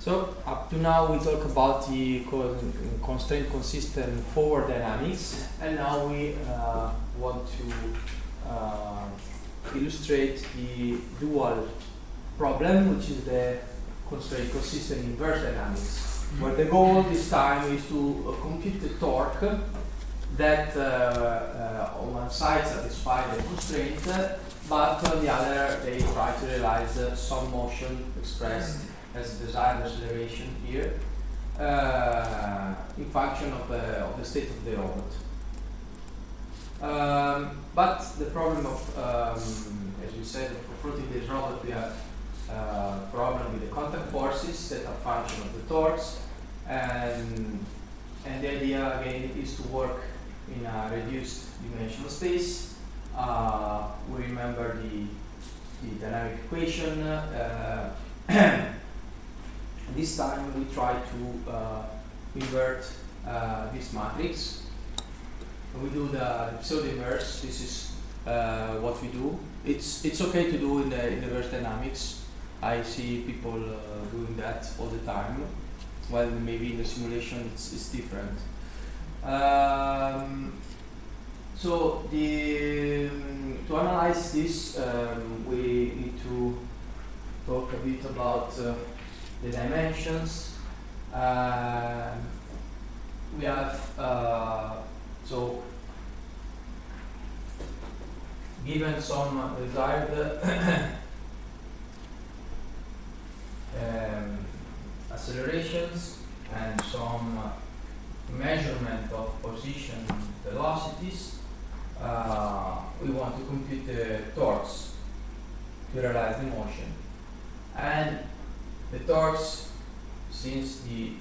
So up to now we talk about the constraint consistent forward dynamics, and now we want to illustrate the dual problem, which is the constraint consistent inverse dynamics, where the goal this time is to compute the torque that on one side satisfy the constraint, but on the other they try to realize some motion expressed as desired acceleration here in function of the state of the robot. But the problem of, as we said, confronting this robot, we have a problem with the contact forces that are function of the torques, and the idea again is to work in a reduced dimensional space. We remember the dynamic equation. This time we try to invert this matrix. We do the pseudo inverse. This is what we do. It's okay to do in the inverse dynamics. I see people doing that all the time. Well, maybe in the simulation it's different. So to analyze this, we need to talk a bit about the dimensions. We have so given some desired accelerations and some measurement of position velocities, we want to compute the torques to realize the motion. And the torques, since the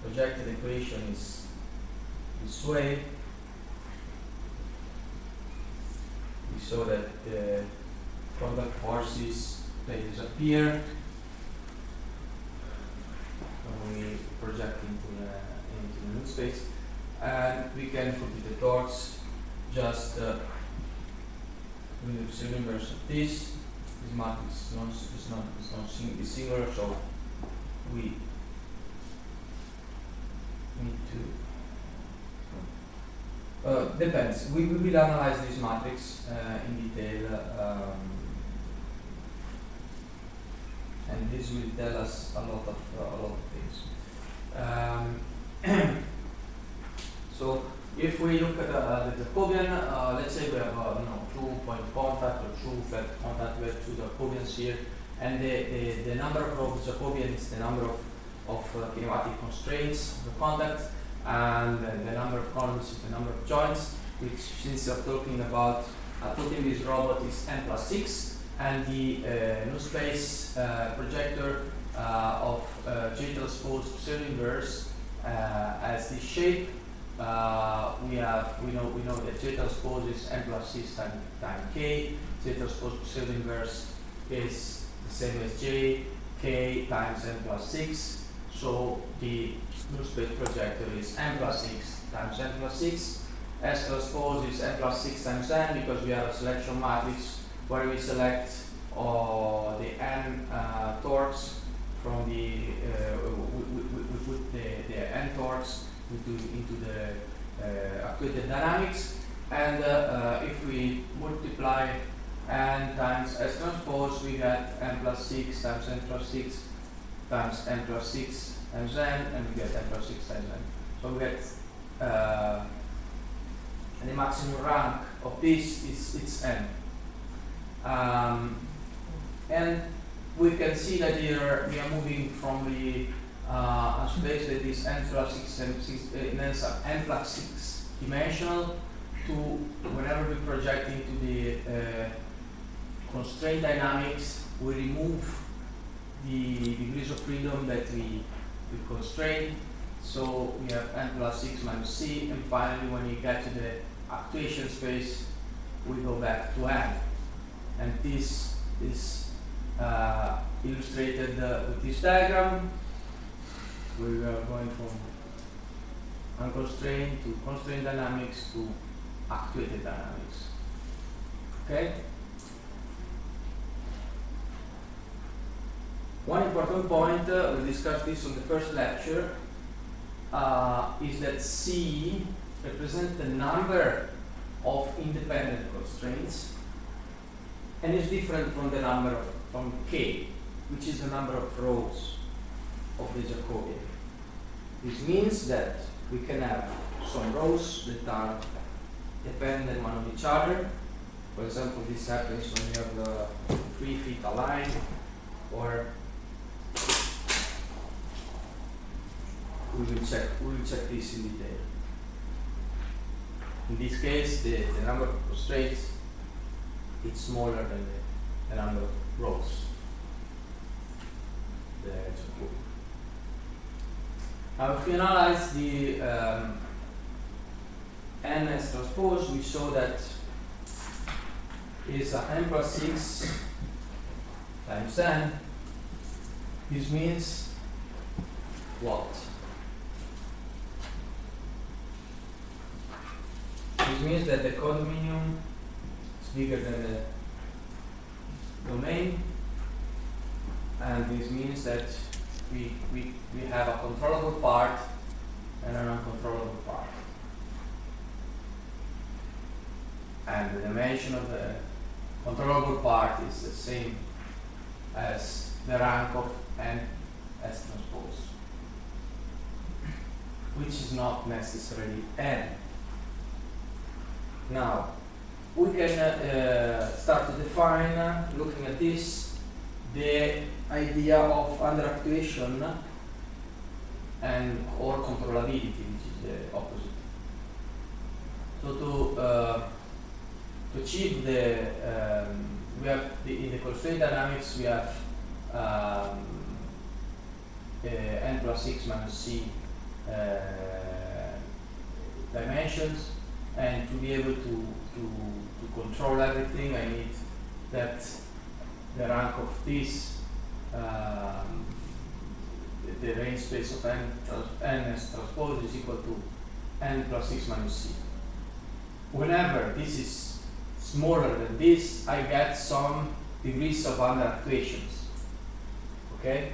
projected equation is this way, we saw that the contact forces, they disappear when we project into the new space, and we can compute the torques just with the pseudo inverse of this. This matrix is not singular, so we need to depends. We will analyze this matrix in detail, and this will tell us a lot of things. So if we look at the Jacobian, let's say we have 2-point contact or 2 flat contact. We have 2 Jacobians here, and the number of Jacobian is the number of kinematic constraints of the contact, and the number of columns is the number of joints, which, since you're talking about putting this robot, is n+6, and the new space projector of J-transposed pseudo inverse as this shape. We know that J transpose is n+6 times k. J transpose pseudo inverse is the same as J, k times n+6. So the new space projector is n+6 times n+6. S transpose is n+6 times n, because we have a selection matrix where we select the n torques from the we put the n torques into the actuated dynamics, and if we multiply n times S transpose, we get n+6 times n+6 times n+6 times n, and we get n+6 times n. So we get and the maximum rank of this is it's n. And we can see that here we are moving from the a space that is n+6 dimensional to, whenever we project into the constraint dynamics, we remove the degrees of freedom that we constrain. So we have n+6 minus c, and finally when you get to the actuation space, we go back to n. And this is illustrated with this diagram. We are going from unconstrained to constraint dynamics to actuated dynamics. Okay? One important point, we discussed this on the first lecture, is that C represents the number of independent constraints and is different from the number from K, which is the number of rows of the Jacobian. This means that we can have some rows that are dependent one on each other. For example, this happens when you have the 3 feet aligned, or we will check this in detail. In this case, the number of constraints is smaller than the number of rows. Now, if we analyze the n as transpose, we show that is n plus 6 times n. This means what? This means that the codominium is bigger than the domain, and this means that we have a controllable part and an uncontrollable part. And the dimension of the controllable part is the same as the rank of n as transpose, which is not necessarily n. Now, we can start to define, looking at this, the idea of underactuation and or controllability, which is the opposite. So to achieve the, we have in the constraint dynamics we have n plus 6 minus c dimensions, and to be able to control everything, I need that the rank of this, the range space of n as transpose is equal to n plus 6 minus c. Whenever this is smaller than this, I get some degrees of underactuations. Okay?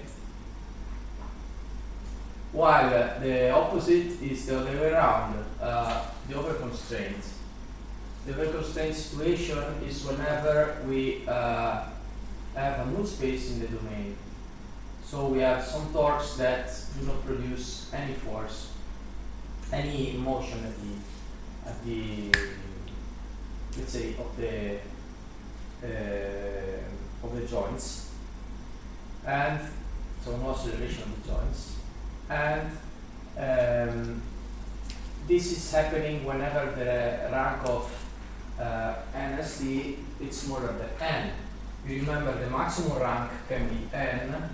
While the opposite is the other way around, the overconstraint. The overconstraint situation is whenever we have a null space in the domain. So we have some torques that do not produce any force, any motion at the let's say of the joints, and so no acceleration of the joints. And this is happening whenever the rank of NSD is smaller than n. You remember the maximum rank can be n,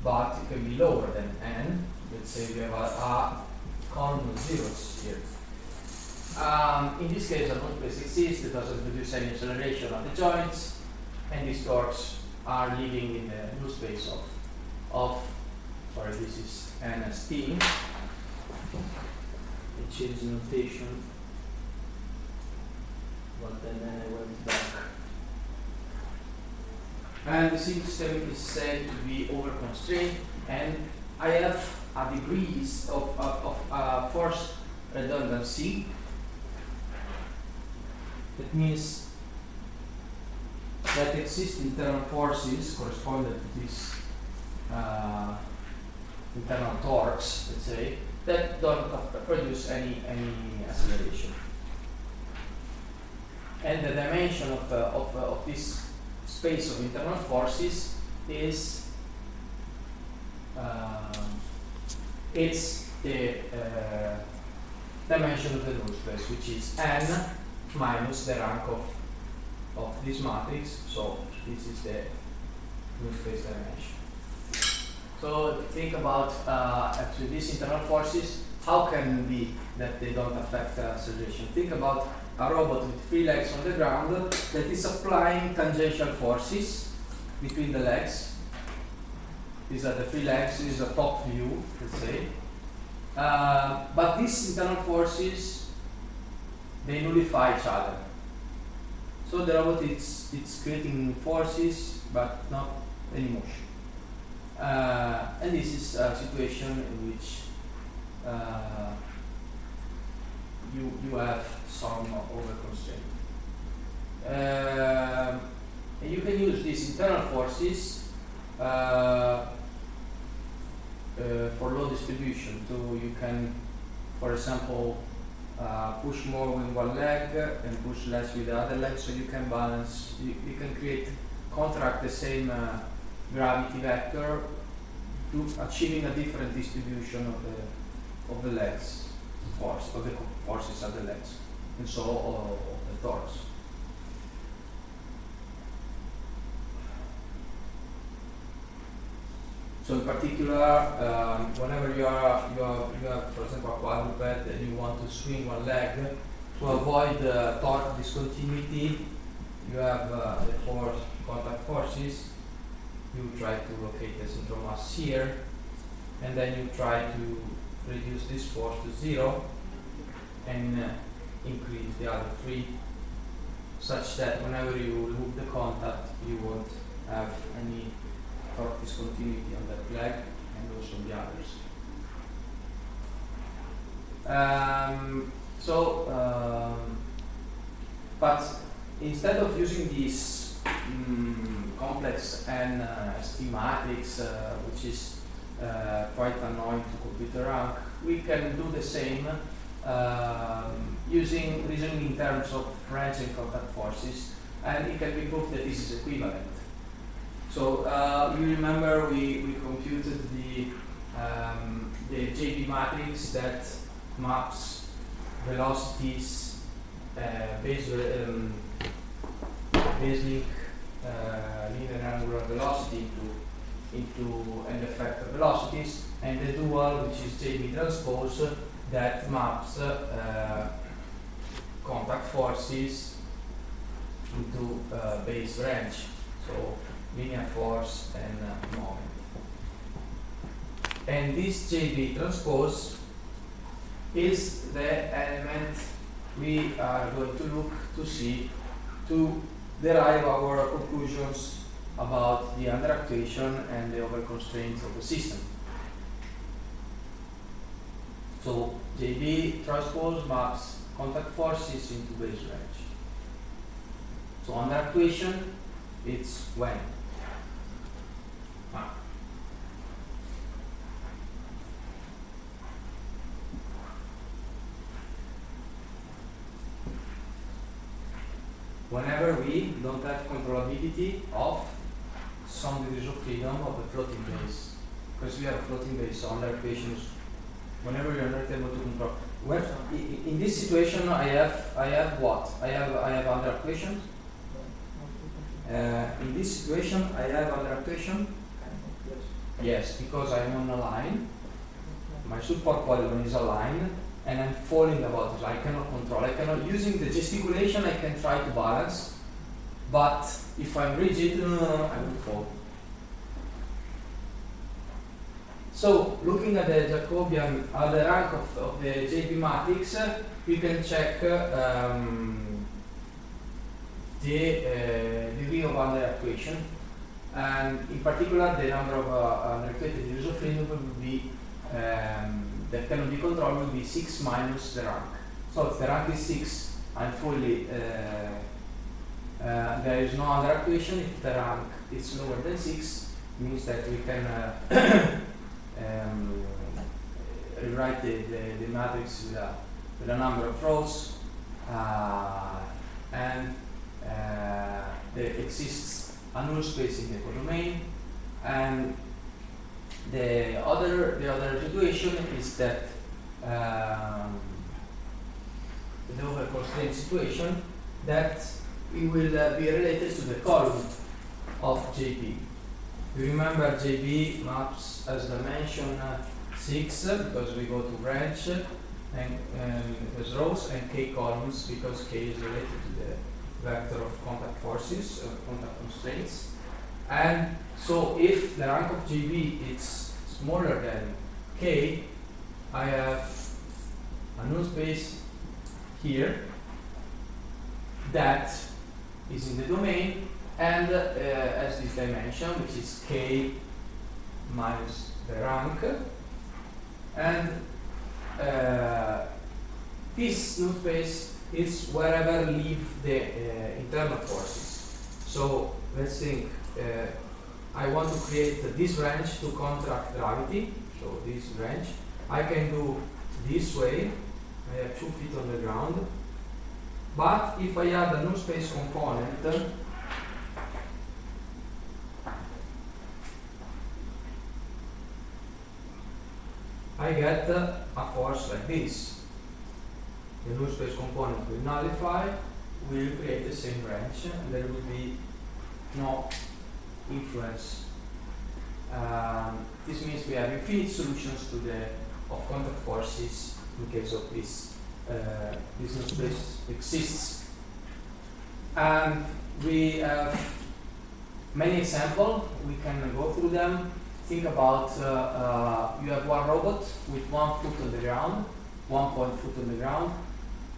but it can be lower than n. Let's say we have a column of zeros here. In this case, a null space exists, it doesn't produce any acceleration of the joints, and these torques are living in the null space of sorry, this is NST. I changed the notation, but then I went back. And the system is said to be overconstrained, and I have a degrees of force redundancy. That means that exist internal forces corresponding to these internal torques, let's say, that don't produce any acceleration. And the dimension of this space of internal forces is it's the dimension of the null space, which is n minus the rank of this matrix. So this is the null space dimension. So think about actually these internal forces. How can it be that they don't affect acceleration? Think about a robot with 3 legs on the ground that is applying tangential forces between the legs. These are the 3 legs. This is a top view, let's say. But these internal forces, they nullify each other. So the robot it's creating forces, but not any motion. And this is a situation in which you have some over constraint. And you can use these internal forces for load distribution. So you can, for example, push more with one leg and push less with the other leg, so you can balance. You can contract the same gravity vector to achieving a different distribution of the legs force, of the forces of the legs, and so of the torques. So in particular, whenever you have, for example, a quadruped and you want to swing one leg, to avoid torque discontinuity, you have the four contact forces. You try to locate the central mass here, and then you try to reduce this force to 0 and increase the other 3, such that whenever you remove the contact, you won't have any torque discontinuity on that leg and also the others. But instead of using these complex and ST matrix, which is quite annoying to computer rank, we can do the same using reasoning in terms of wrench and contact forces, and it can be proved that this is equivalent. So you remember we computed the JB matrix that maps velocities, base link, linear and angular velocity into an effect of velocities, and the dual, which is JB transpose, that maps contact forces into base wrench, so linear force and moment. And this JB transpose is the element we are going to look to see to derive our conclusions about the under-actuation and the over-constraints of the system. So JB transpose maps contact forces into base wrench. So under-actuation, it's when? Whenever we don't have controllability of some degrees of freedom of the floating base, because we have a floating base, so under equations, whenever we are not able to control. Well, in this situation, I have what? I have under equation. In this situation, I have under equation. Yes, because I'm on a line. My support polygon is a line, and I'm falling about it. I cannot control. I cannot, using the gesticulation, I can try to balance, but if I'm rigid, I will fall. So, looking at the Jacobian, at the rank of the JB matrix, we can check the degree of under-actuation, and in particular, the number of under-actuated degrees of freedom will be that cannot be controlled will be 6 minus the rank. So if the rank is 6, I'm fully, there is no under-actuation. If the rank is lower than 6, means that we can rewrite the matrix with a number of rows, and there exists a null space in the codomain, and the other situation is that the over constraint situation, that it will be related to the column of JB. You remember JB maps as dimension 6 because we go to branch, and as rows, and K columns because K is related to the vector of contact forces, contact constraints. And so if the rank of JB is smaller than K, I have a null space here that is in the domain and has this dimension, which is K minus the rank, and this null space is wherever live the internal forces. So let's think, I want to create this range to contract gravity, so this range. I can do this way, I have 2 feet on the ground, but if I add a null space component, I get a force like this. The null space component will nullify, will create the same range, and there will be no influence. This means we have infinite solutions to the contact forces in case of this null space exists. And we have many examples. We can go through them. Think about you have one robot with 1 foot on the ground, 1 foot on the ground,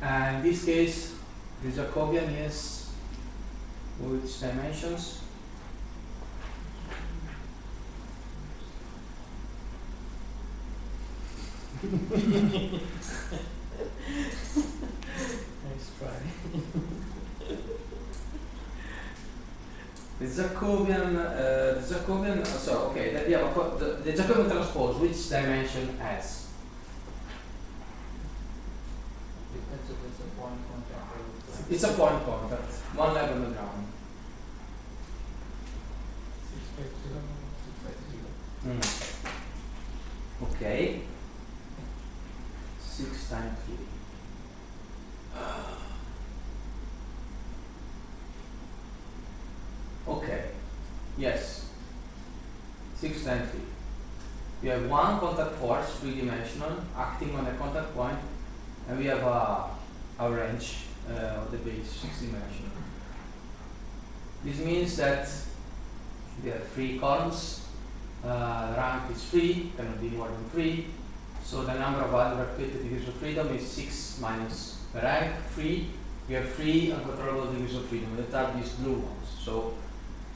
and in this case the Jacobian is which dimensions? Nice try. The Jacobian, so okay, the Jacobian transpose, which dimension has? Depends if it's a point contact or It's a point contact, one level on the ground. 650. Okay. 6 times 3. Okay. Yes. 6 times 3. We have one contact force, 3-dimensional, acting on a contact point, and we have a range of the base, 6-dimensional. This means that we have 3 columns. Rank is 3, cannot be more than 3. So the number of unrestricted degrees of freedom is 6 minus the rank, 3. We have 3 uncontrollable degrees of freedom that are these blue ones. So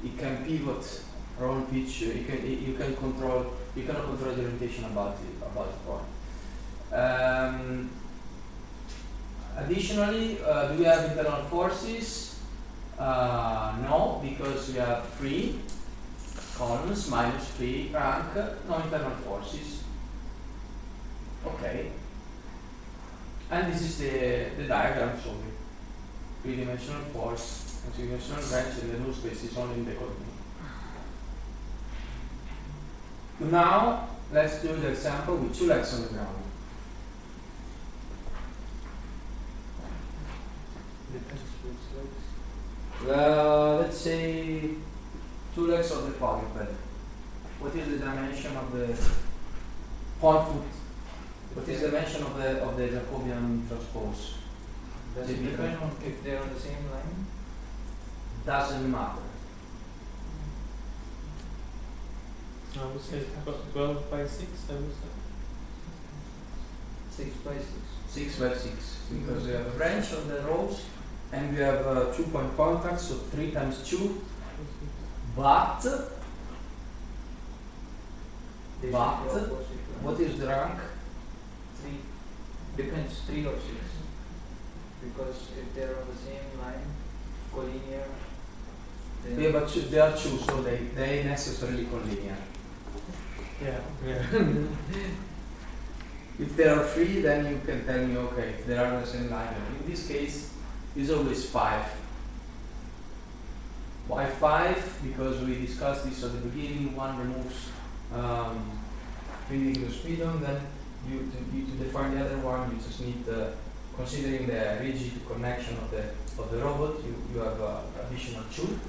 it can pivot around pitch. You cannot control the orientation about the point. Additionally, do we have internal forces? No, because we have 3 columns minus 3 rank, no internal forces. Okay. And this is the diagram showing 3-dimensional force and 3-dimensional range, and the null space is only in the coordinate. Now let's do the example with 2 legs on the ground. Let's say 2 legs of the quadruped. What is the dimension of the point foot? What is the dimension of the Jacobian transpose? Does it depend on if they are on the same line? Doesn't matter. I would say 12 by 6, I would say. 6 by 6. 6 by 6. Because we have a range on the rows and we have 2-point contacts, so 3 times 2. But what is the rank? 3. Depends, 3 or 6. Because if they are on the same line, collinear, then Yeah, but they are 2, so they necessarily collinear. Yeah. If there are 3, then you can tell me, okay, if they are on the same line. In this case, it's always 5. Why 5? Because we discussed this at the beginning. One removes 3 degrees of freedom, then you to define the other one, you just need, considering the rigid connection of the robot, you have additional 2.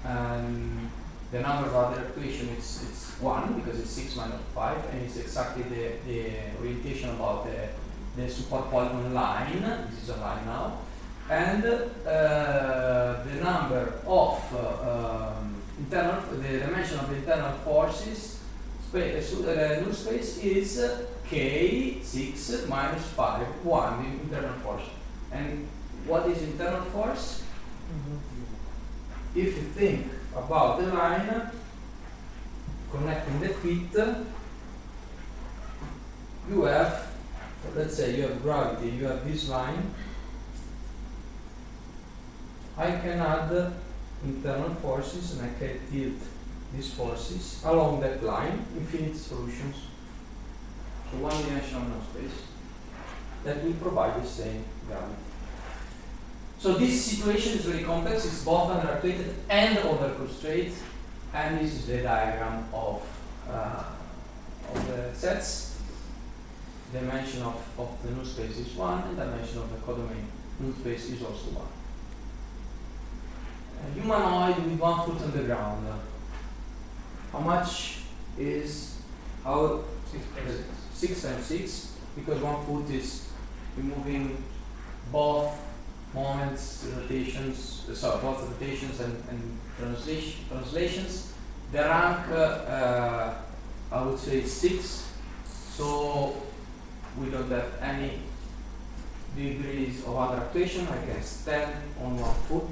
And the number of other equation it's 1 because it's 6 minus 5, and it's exactly the orientation about the support polygon line. This is a line now, and the number of the dimension of the internal forces. The null space is k6 minus 5, 1 the internal force. And what is internal force? If you think about the line, connecting the feet, you have, let's say you have gravity, you have this line. I can add internal forces and I can tilt these forces along that line, infinite solutions. So one dimensional space that will provide the same gravity. So this situation is very complex, it's both under-actuated and over-constrained, and this is the diagram of the sets. Dimension of the null space is 1, and dimension of the codomain null space is also 1. A humanoid with 1 foot on the ground. How much is 6 times 6? Because 1 foot is removing both moments, rotations, both rotations and translations. The rank, I would say 6. So we don't have any degrees of under actuation. I can stand on 1 foot.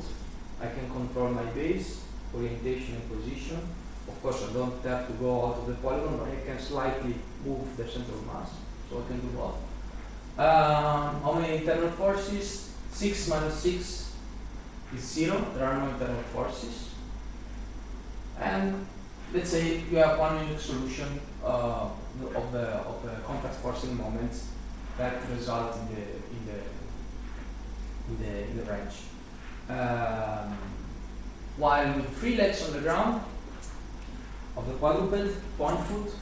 I can control my base, orientation and position. Of course, I don't have to go out of the polygon, but I can slightly move the center of mass. So I can do both. How many internal forces? 6 minus 6 is 0. There are no internal forces. And let's say you have one unique solution of the contact forcing moments that result in the range. While with 3 legs on the ground of the quadruped, 1 foot,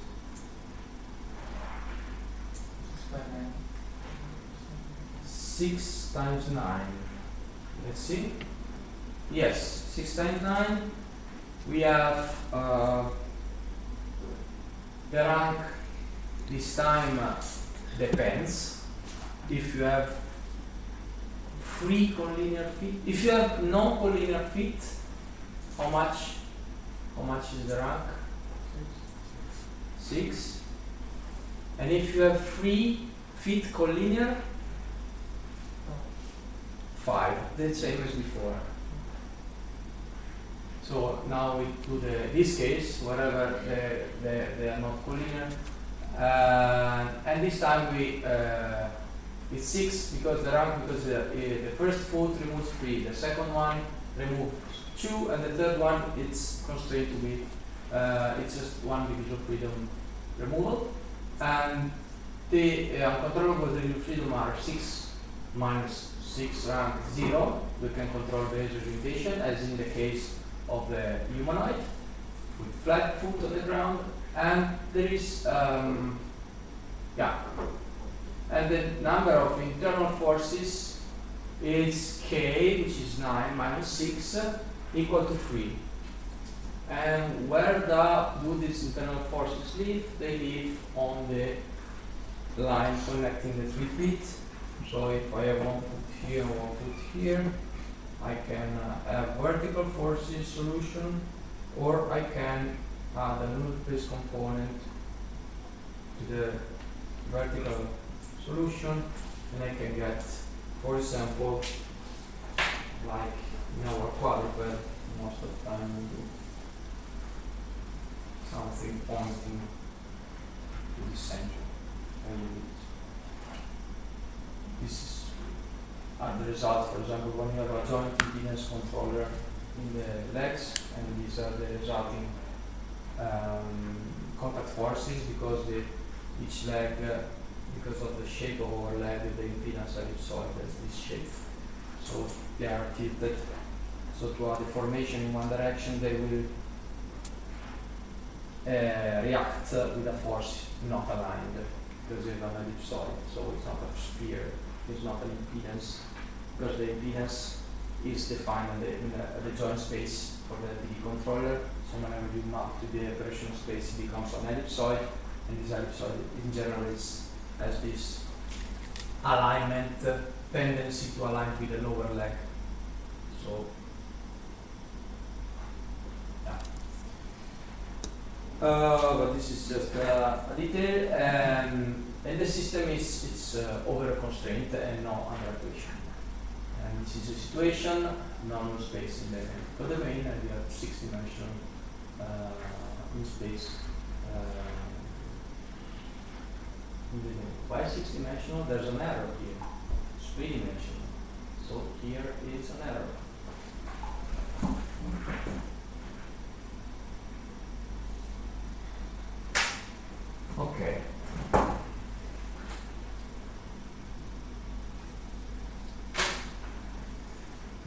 6 times 9. Let's see. Yes, 6 times 9. We have the rank this time depends. If you have free collinear feet, if you have no collinear feet, how much is the rank? 6. And if you have free feet collinear, 5. The same as before. So now we do this case wherever they are not collinear, and this time it's 6 because the rank, because the first foot removes 3, the second one removes 2, and the third one it's constrained to be it's just 1 degree of freedom removal, and the uncontrollable degrees of freedom are 6 minus 6 rank 0. We can control base orientation as in the case of the humanoid with flat foot on the ground, and there is and the number of internal forces is k, which is 9 minus 6 equal to 3. And where do these internal forces live? They live on the line connecting the 3 feet. So if I have 1 foot here, 1 foot here, I can have vertical forces solution, or I can add a null space component to the vertical solution, and I can get, for example, like in our quadruped, most of the time we do something pointing to the center. This are the results, for example, when you have a joint impedance controller in the legs, and these are the resulting contact forces because each leg, because of the shape of our leg, the impedance ellipsoid has this shape. So they are tilted. So to a deformation in one direction, they will react with a force not aligned because it's an ellipsoid. So it's not a sphere, it's not an impedance, because the impedance is defined in the joint space for the DD controller. So whenever you map to the operational space, it becomes an ellipsoid, and this ellipsoid in general has this alignment tendency to align with the lower leg. So yeah. But this is just a detail, and the system is over constraint and no under actuation. And this is a situation, no space in the domain, and we have 6-dimensional in space. Why 6-dimensional? There's an error here. It's 3-dimensional. So here is an error. Okay.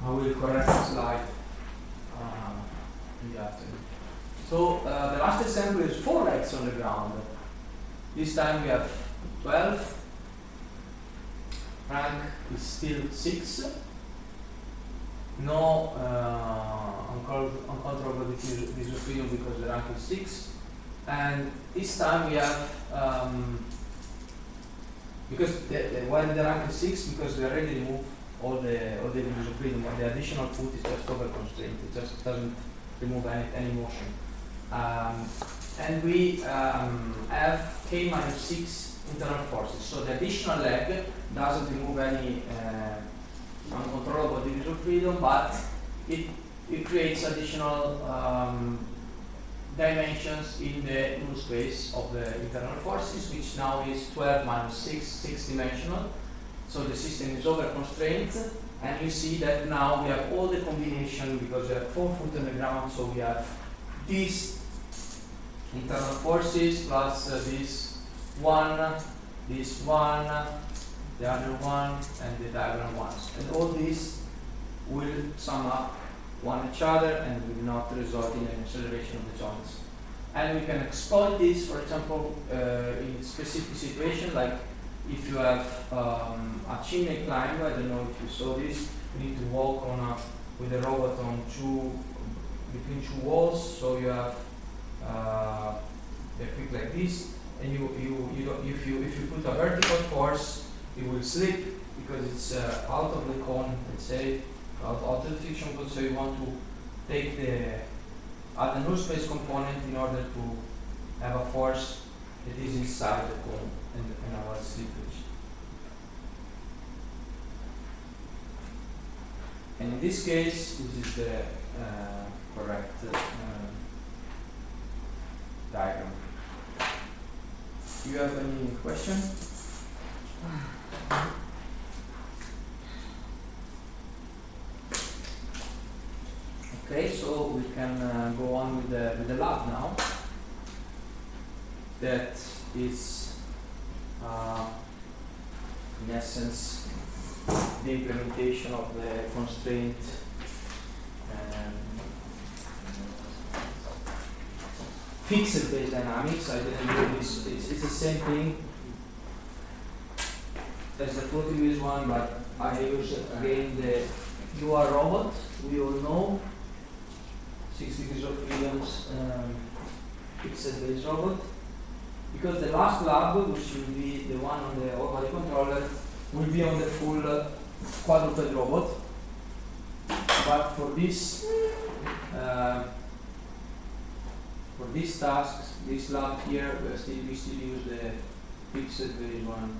I will correct the slide in the afternoon. So the last example is 4 legs on the ground. This time we have 12. Rank is still 6. No uncontrollable degrees of freedom because the rank is 6. And this time we have because why the rank is 6? Because we already removed all the degrees of freedom, but the additional foot is just over constraint. It just doesn't remove any motion. And we have k minus 6 internal forces. So the additional leg doesn't remove any uncontrollable degrees of freedom, but it creates additional dimensions in the null space of the internal forces, which now is 12 minus 6, 6-dimensional. So the system is over constraint, and you see that now we have all the combination because we have 4 foot on the ground, so we have these internal forces plus this one, the other one, and the diagonal ones. And all these will sum up one each other and will not result in an acceleration of the joints. And we can exploit this, for example, in specific situations, like if you have a chimney climb. I don't know if you saw this. You need to walk with a robot on between 2 walls. So you have a quick like this, and if you put a vertical force, it will slip because it's out of the cone. Let's say out of the friction cone. So you want to take the null space component in order to have a force that is inside the cone and avoid slippage. And in this case, this is the correct diagram. Do you have any question? Okay, so we can go on with the lab now. That is, in essence, the implementation of the constraint fixed base dynamics. I didn't do this. It's the same thing as the floating base one, but I use again the UR robot. We all know 6 degrees of freedoms fixed base robot. Because the last lab, which will be the one on the all-body controller, will be on the full quadruped robot. But for these tasks, this lab here, we still use the fixed base one.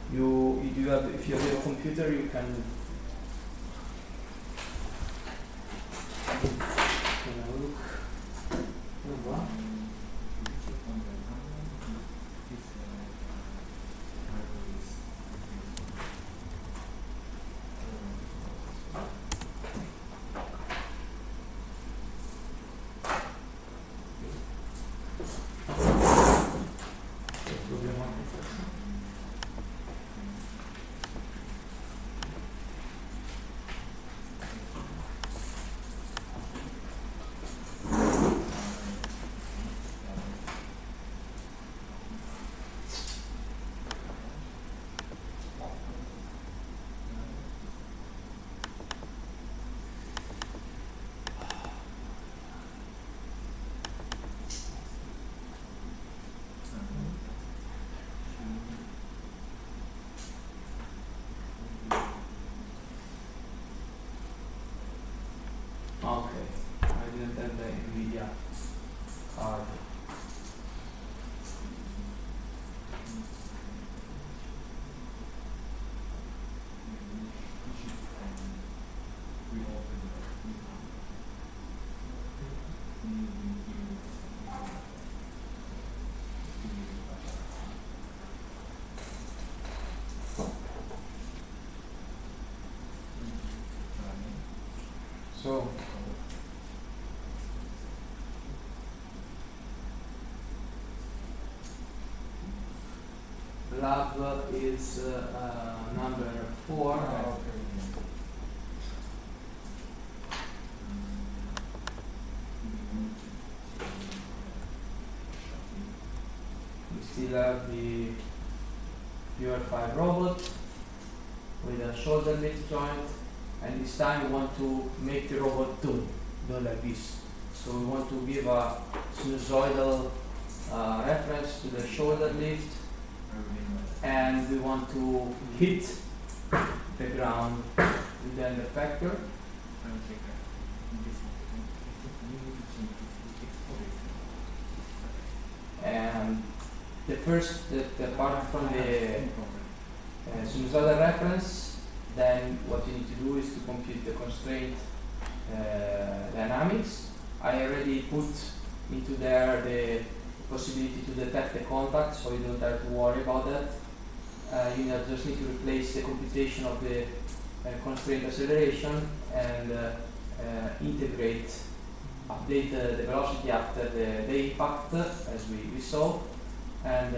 If you have a computer, you can. Okay, I didn't have the NVIDIA card. So lab is number 4. We still have the pure 5 robot with a shoulder lift joint, and this time we want to make the robot do like this. So we want to give a sinusoidal reference to the shoulder lift, and we want to hit the ground with the end effector. And the first, the part from the sinusoidal reference, then what you need to do is to compute the constraint dynamics. I already put into there the possibility to detect the contact, so you don't have to worry about that. You just need to replace the computation of the constraint acceleration and integrate, update the velocity after the impact, as we saw, and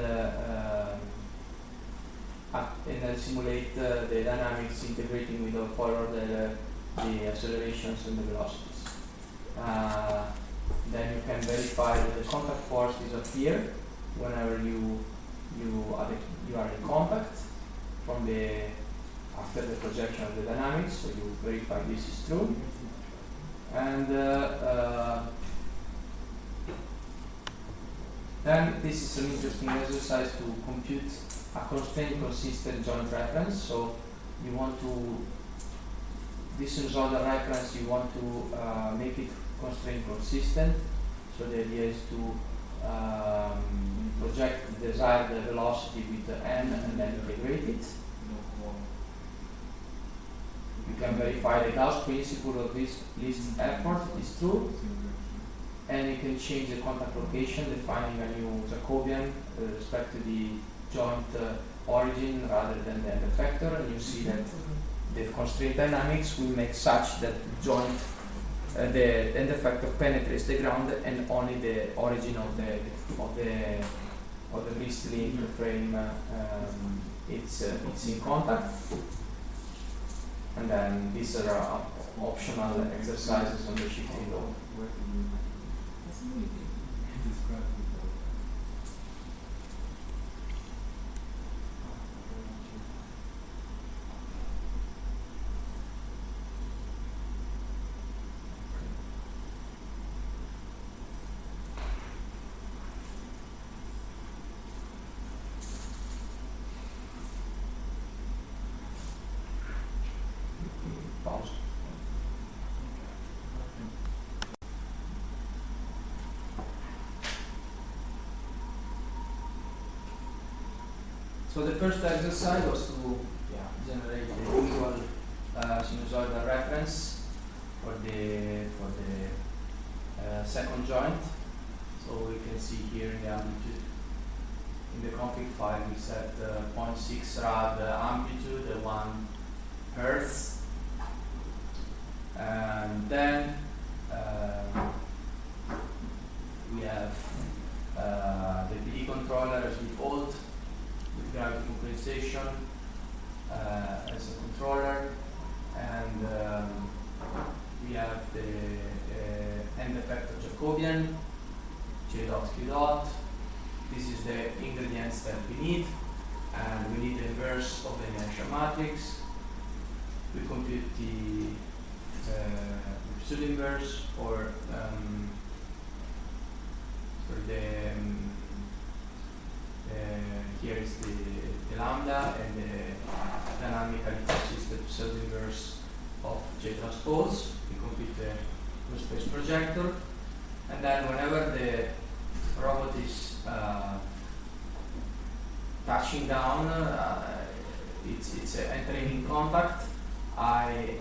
then simulate the dynamics integrating with or follow the accelerations and the velocities. Then you can verify that the contact force disappears whenever you are in contact from after the projection of the dynamics. So you verify this is true, and then this is an interesting exercise to compute a constraint consistent joint reference. So you want to, this sinusoidal reference, you want to make it constraint consistent. So the idea is to project the desired velocity with the n and then integrate it. You can verify the Gauss principle of this least effort is true, and you can change the contact location, defining a new Jacobian with respect to the joint origin rather than the end effector, and you see that the constraint dynamics will make such that the joint, the end effector penetrates the ground, and only the origin of the wrist link frame it's in contact. And then these are optional exercises on the shifting load. Pause. So the first exercise was to generate the usual sinusoidal reference for the second joint. So we can see here in the amplitude, in the config file we set 0.6 rad amplitude, 1 hertz, and then we have the PD controller as default with gravity compensation as a controller, and we have the end effector Jacobian, J dot Q dot. This is the ingredients that we need, and we need the inverse of the inertia matrix. We compute the pseudo inverse for the here is the lambda, and the dynamically is the pseudo inverse of J transpose. We compute the blue space projector, and then whenever the robot is touching down, it's entering in contact, I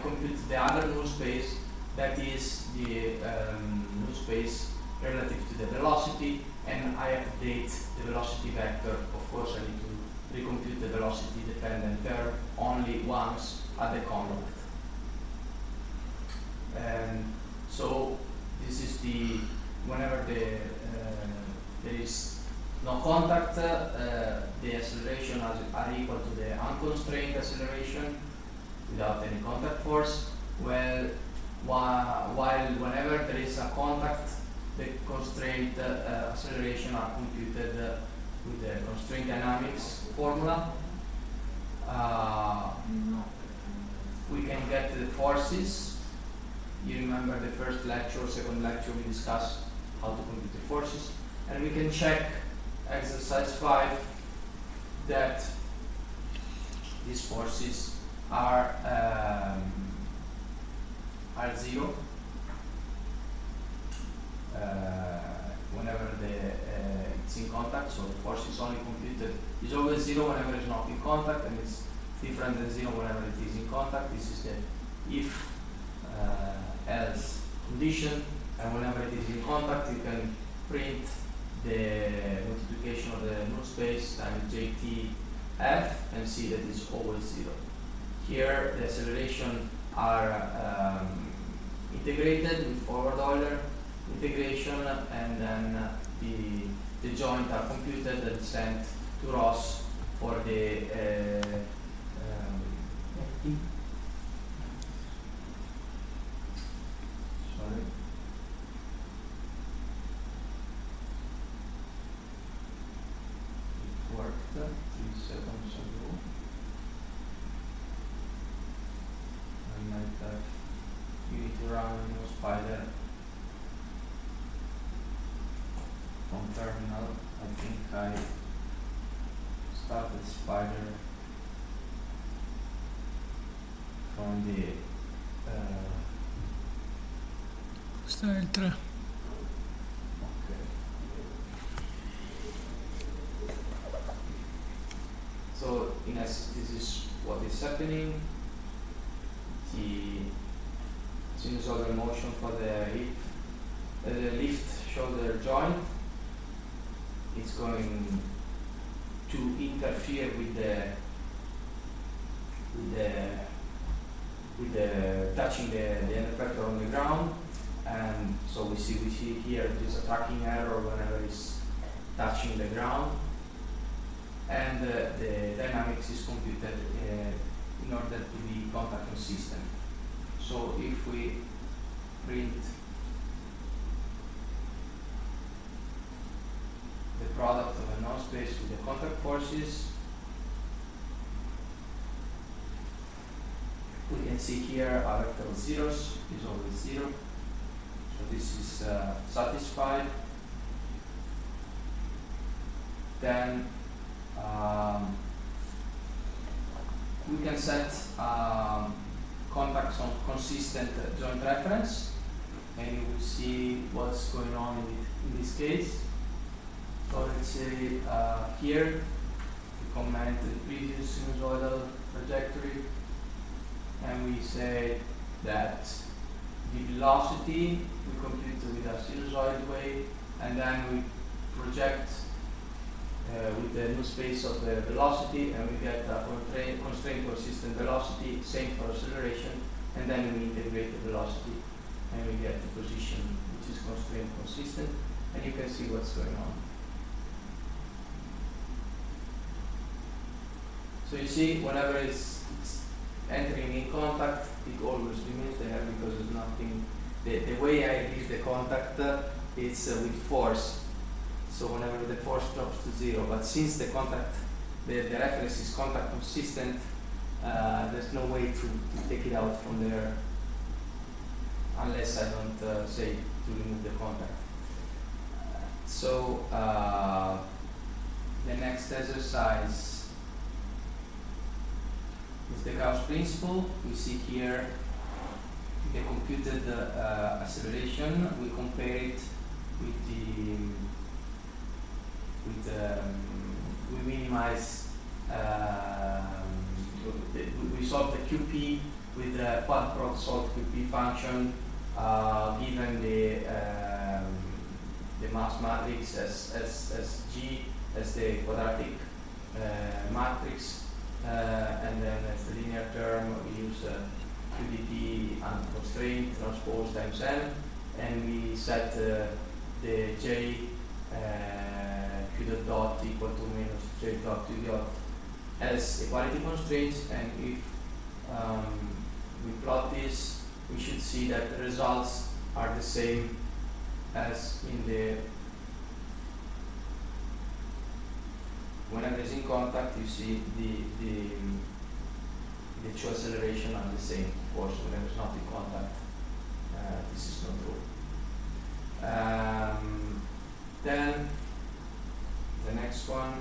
compute the other null space, that is the null space relative to the velocity, and I update the velocity vector. Of course, I need to recompute the velocity dependent term only once at the contact. whenever there is no contact, the acceleration are equal to the unconstrained acceleration without any contact force. Well, while whenever there is a contact, the constraint acceleration are computed with the constraint dynamics formula. We can get the forces. You remember the first lecture or second lecture we discussed how to compute the forces, and we can check exercise 5 that these forces are 0 whenever it's in contact. So the force is only computed, is always 0 whenever it's not in contact, and it's different than 0 whenever it is in contact. This is the if else condition, and whenever it is in contact you can print the multiplication of the null space times JTF and see that it's always 0. Here the acceleration are integrated with forward Euler integration, and then the joint are computed and sent to Ross for the sorry. It worked 3 seconds ago. I might have, you need to run a spider from terminal. I think I started spider from the Questo è il 3. okay. So in essence this is what is happening. The sinusoidal motion for the lift shoulder joint is going to interfere with the touching the end effector on the ground, and so we see here there's a tracking error whenever it's touching the ground, and the dynamics is computed in order to be contact consistent. So if we print the product of a null space with the contact forces, we can see here our vector of zeros is always 0. So this is satisfied. Then we can set contacts on consistent joint reference, and you will see what's going on in this case. So let's say here we comment the previous sinusoidal trajectory, and we say that the velocity we compute with a sinusoid way, and then we project with the new space of the velocity, and we get a constraint consistent velocity, same for acceleration, and then we integrate the velocity and we get the position which is constraint consistent, and you can see what's going on. So you see, whenever it's entering in contact, it always remains there because there's nothing. The way I release the contact is with force. So whenever the force drops to 0, but since the contact, the reference is contact consistent, there's no way to take it out from there unless I don't say to remove the contact. So the next exercise is the Gauss principle. We see here the computed acceleration. We compare it with we minimize. We solve the QP with the quad prod solve QP function given the mass matrix as G as the quadratic matrix, and then as the linear term we use QDT and constraint transpose times n, and we set the the j q dot dot equal to minus j dot q dot as equality constraints, and if we plot this, we should see that the results are the same as in the whenever it's in contact. You see the two acceleration are the same. Of course, whenever it's not in contact, this is not true. Then the next one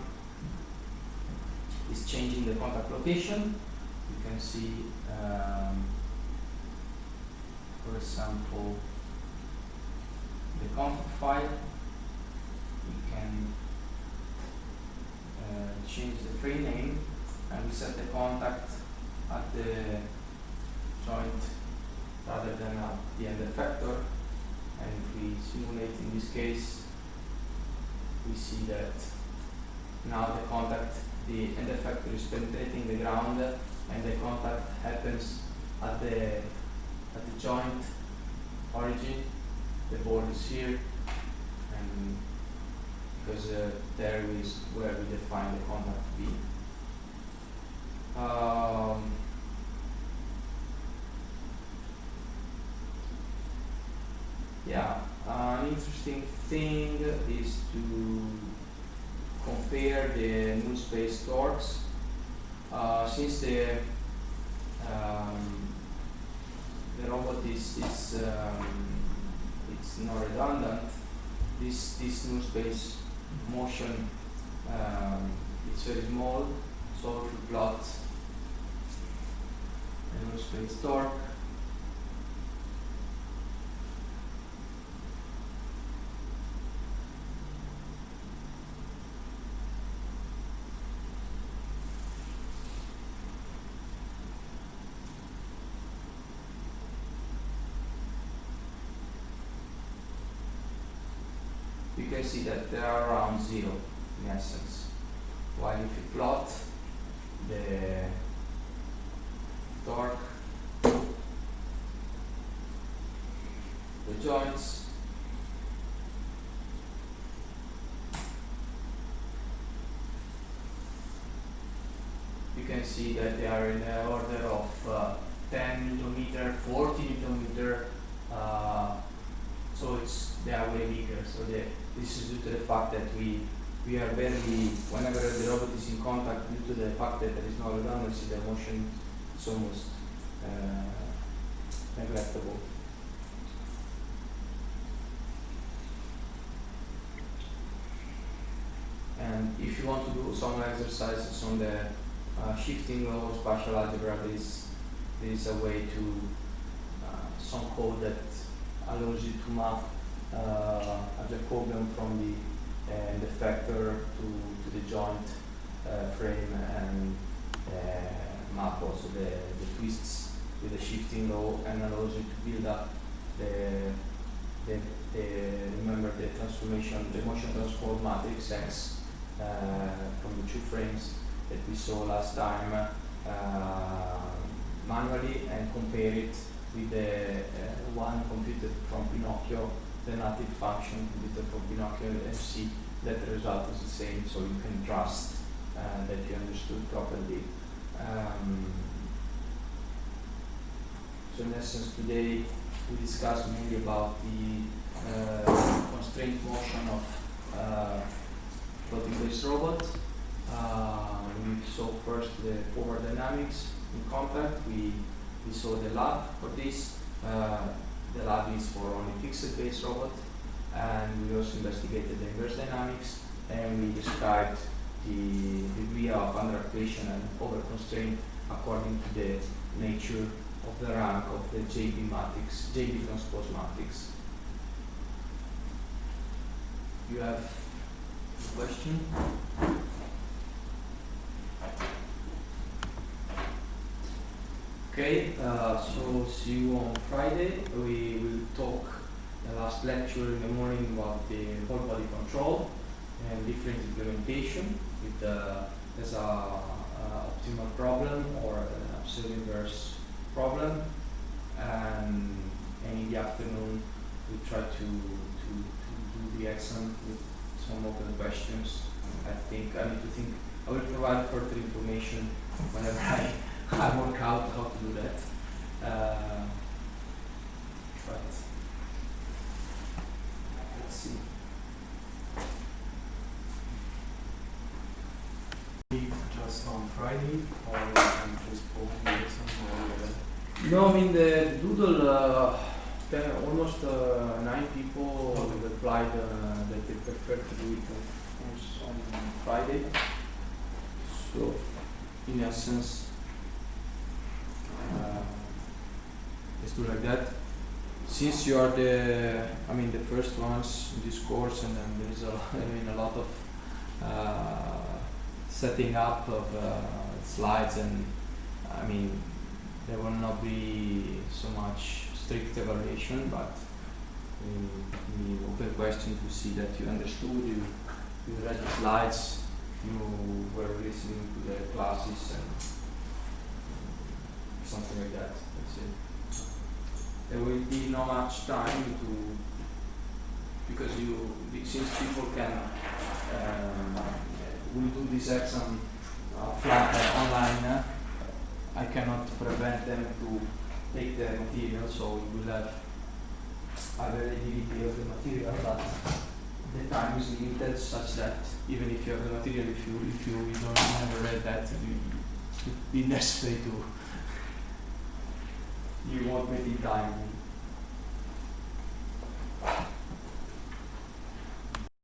is changing the contact location. You can see, for example, the config file. You can change the frame name, and we set the contact at the joint rather than at the end effector. And if we simulate in this case, we see that now the contact, the end effector is penetrating the ground, and the contact happens at the joint origin. The ball is here, and because there is where we define the contact to be. An interesting thing is to compare the null space torques. Since the robot is it's not redundant, this null space motion it's very small. So if you plot the null space torque, you can see that they are around 0 in essence. While if you plot the torque, the joints, you can see that they are in the order of 10 millimeter, 40 millimeter, so they are way bigger. So this is due to the fact that we are barely, whenever the robot is in contact, due to the fact that there is no redundancy, the motion is almost neglectable. And if you want to do some exercises on the shifting law, spatial algebra, there is a way to some code that allows you to map a Jacobian from the effector to the joint frame, and map also the twists with the shifting law, and allows you to build up the remember the transformation, the motion transform matrix X from the two frames that we saw last time manually, and compare it with the one computed from Pinocchio, the native function computed from Pinocchio, and see that the result is the same, so you can trust that you understood properly. So in essence, today we discussed mainly about the constraint motion of floating-based robot. We saw first the forward dynamics in contact. We saw the lab for this. The lab is for only fixed-based robot, and we also investigated the inverse dynamics, and we described the degree of under-actuation and over-constraint according to the nature of the rank of the JB matrix, JB transpose matrix. You have a question? Okay, so see you on Friday. We will talk the last lecture in the morning about the whole body control and different implementation with as a optimal problem or an absolute inverse problem, and in the afternoon we try to do the the exam with some open questions. I think I need to think. I will provide further information whenever I work out how to do that. But let's see. Just on Friday, or I'm just posting something. No, I mean the doodle. Almost 9 people replied that they prefer to do it on Friday. So, in essence, let's do like that. Since you are the first ones in this course, and then there is a lot of setting up of slides, and there will not be so much strict evaluation, but we open question to see that you understood, you read the slides, you were listening to the classes, and something like that. That's it. There will be not much time to, because since people can will do this exam online, I cannot prevent them to take the material, so we will have availability of the material, but the time is limited such that even if you have the material, if you don't never read that, it would be necessary to you won't make the time.